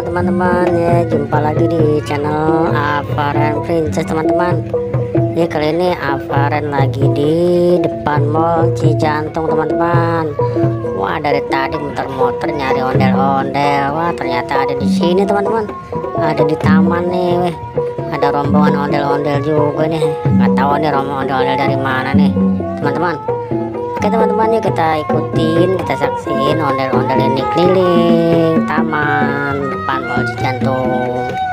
Halo teman-teman ya, jumpa lagi di channel Avaren Princess teman-teman. Ya kali ini Avaren lagi di depan Mall Cijantung teman-teman. Wah, dari tadi muter-muter nyari ondel-ondel. Wah, ternyata ada di sini teman-teman. Ada di taman nih, weh. Ada rombongan ondel-ondel juga nih. Nggak tahu nih rombongan ondel-ondel dari mana nih teman-teman. Oke teman-teman, yuk kita ikutin, kita saksiin ondel-ondel ini keliling taman depan Mall Cijantung.